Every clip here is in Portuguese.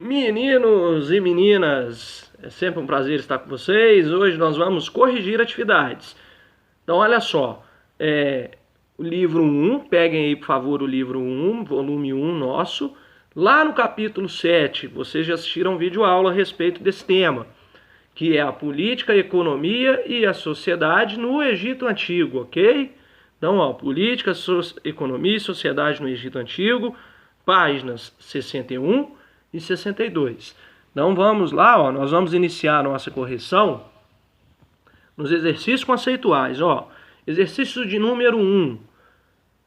Meninos e meninas, é sempre um prazer estar com vocês. Hoje nós vamos corrigir atividades. Então, olha só, o livro 1, peguem aí, por favor, o livro 1, volume 1 nosso. Lá no capítulo 7, vocês já assistiram um vídeo aula a respeito desse tema, que é a política, a economia e a sociedade no Egito Antigo, ok? Então, ó, política, economia e sociedade no Egito Antigo, páginas 61 e 62. Então vamos lá, ó, nós vamos iniciar a nossa correção nos exercícios conceituais. Ó. Exercício de número 1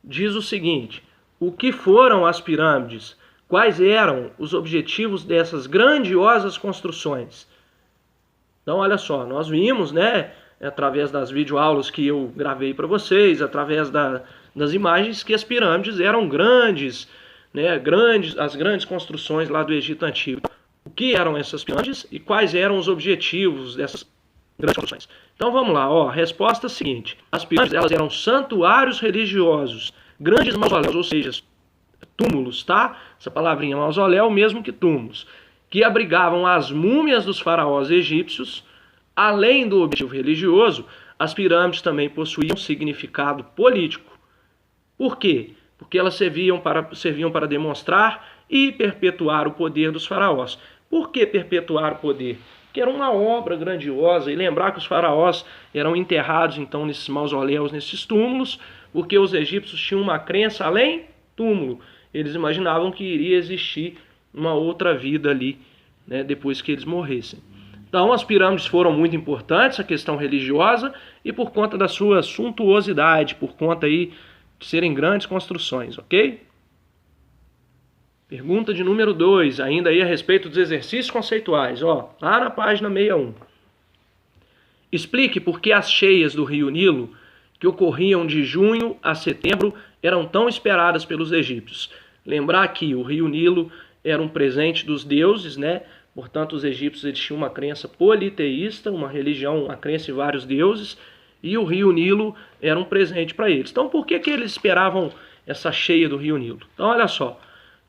diz o seguinte: o que foram as pirâmides? Quais eram os objetivos dessas grandiosas construções? Então olha só, nós vimos, né, através das videoaulas que eu gravei para vocês, através das imagens, que as pirâmides eram grandes, né, as grandes construções lá do Egito Antigo. O que eram essas pirâmides e quais eram os objetivos dessas grandes construções? Então vamos lá, ó, resposta seguinte: as pirâmides, elas eram santuários religiosos, grandes mausoléus, ou seja, túmulos, tá? Essa palavrinha mausoléu, mesmo que túmulos, que abrigavam as múmias dos faraós egípcios. Além do objetivo religioso, as pirâmides também possuíam significado político. Por quê? Porque elas serviam para demonstrar e perpetuar o poder dos faraós. Por que perpetuar o poder? Porque era uma obra grandiosa, e lembrar que os faraós eram enterrados então nesses mausoléus, nesses túmulos, porque os egípcios tinham uma crença além túmulo. Eles imaginavam que iria existir uma outra vida ali, né, depois que eles morressem. Então as pirâmides foram muito importantes, a questão religiosa, e por conta da sua suntuosidade, por conta aí de serem grandes construções, ok? Pergunta de número 2, ainda aí a respeito dos exercícios conceituais, ó, lá na página 61. Explique por que as cheias do rio Nilo, que ocorriam de junho a setembro, eram tão esperadas pelos egípcios. Lembrar que o rio Nilo era um presente dos deuses, né? Portanto, os egípcios eles tinham uma crença politeísta, uma religião, uma crença em vários deuses, e o rio Nilo era um presente para eles. Então, por que eles esperavam essa cheia do rio Nilo? Então, olha só.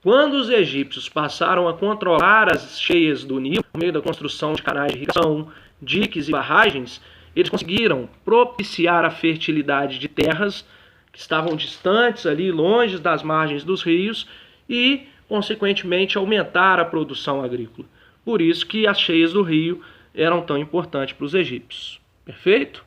Quando os egípcios passaram a controlar as cheias do Nilo, por meio da construção de canais de irrigação, diques e barragens, eles conseguiram propiciar a fertilidade de terras que estavam distantes ali, longe das margens dos rios, e, consequentemente, aumentar a produção agrícola. Por isso que as cheias do rio eram tão importantes para os egípcios. Perfeito?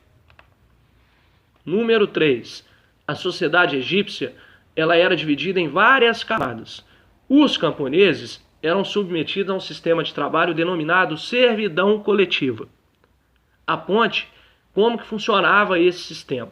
Número 3. A sociedade egípcia ela era dividida em várias camadas. Os camponeses eram submetidos a um sistema de trabalho denominado servidão coletiva. Aponte como que funcionava esse sistema.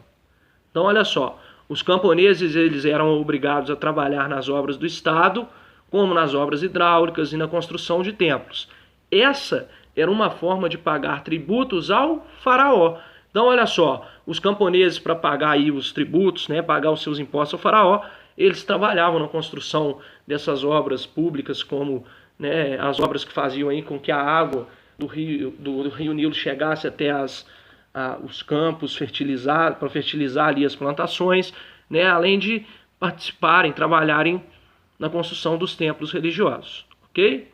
Então, olha só, os camponeses eles eram obrigados a trabalhar nas obras do Estado, como nas obras hidráulicas e na construção de templos. Essa era uma forma de pagar tributos ao faraó. Então, olha só, os camponeses, para pagar aí os tributos, né, pagar os seus impostos ao faraó, eles trabalhavam na construção dessas obras públicas, como, né, as obras que faziam aí com que a água do rio Nilo chegasse até os campos para fertilizar ali as plantações, né, além de participarem, trabalharem na construção dos templos religiosos. Ok?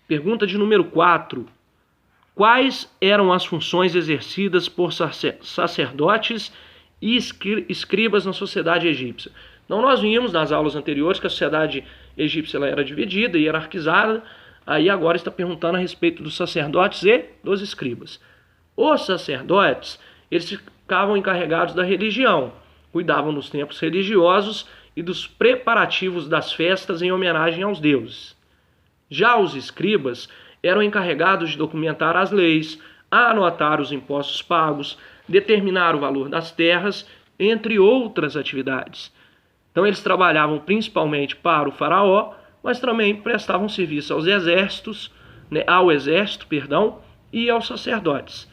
Pergunta de número 4. Quais eram as funções exercidas por sacerdotes e escribas na sociedade egípcia? Então nós vimos nas aulas anteriores que a sociedade egípcia ela era dividida, hierarquizada, aí agora está perguntando a respeito dos sacerdotes e dos escribas. Os sacerdotes, eles ficavam encarregados da religião, cuidavam dos templos religiosos e dos preparativos das festas em homenagem aos deuses. Já os escribas eram encarregados de documentar as leis, anotar os impostos pagos, determinar o valor das terras, entre outras atividades. Então eles trabalhavam principalmente para o faraó, mas também prestavam serviço ao exército, e aos sacerdotes.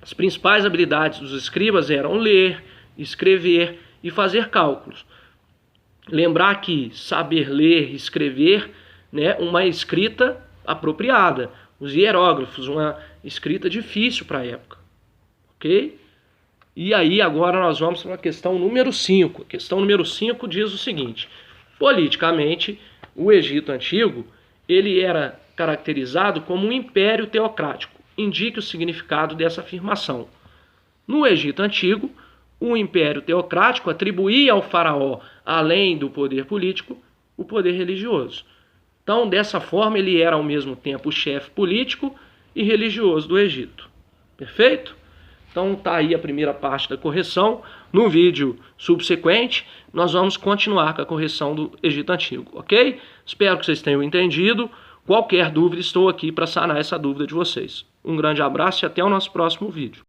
As principais habilidades dos escribas eram ler, escrever e fazer cálculos. Lembrar que saber ler e escrever, né, uma escrita apropriada, os hieróglifos, uma escrita difícil para a época, ok? E aí agora nós vamos para a questão número 5. A questão número 5 diz o seguinte: politicamente, o Egito Antigo, ele era caracterizado como um império teocrático. Indique o significado dessa afirmação. No Egito Antigo, o império teocrático atribuía ao faraó, além do poder político, o poder religioso. Então, dessa forma, ele era ao mesmo tempo o chefe político e religioso do Egito. Perfeito? Então, está aí a primeira parte da correção. No vídeo subsequente, nós vamos continuar com a correção do Egito Antigo, ok? Espero que vocês tenham entendido. Qualquer dúvida, estou aqui para sanar essa dúvida de vocês. Um grande abraço e até o nosso próximo vídeo.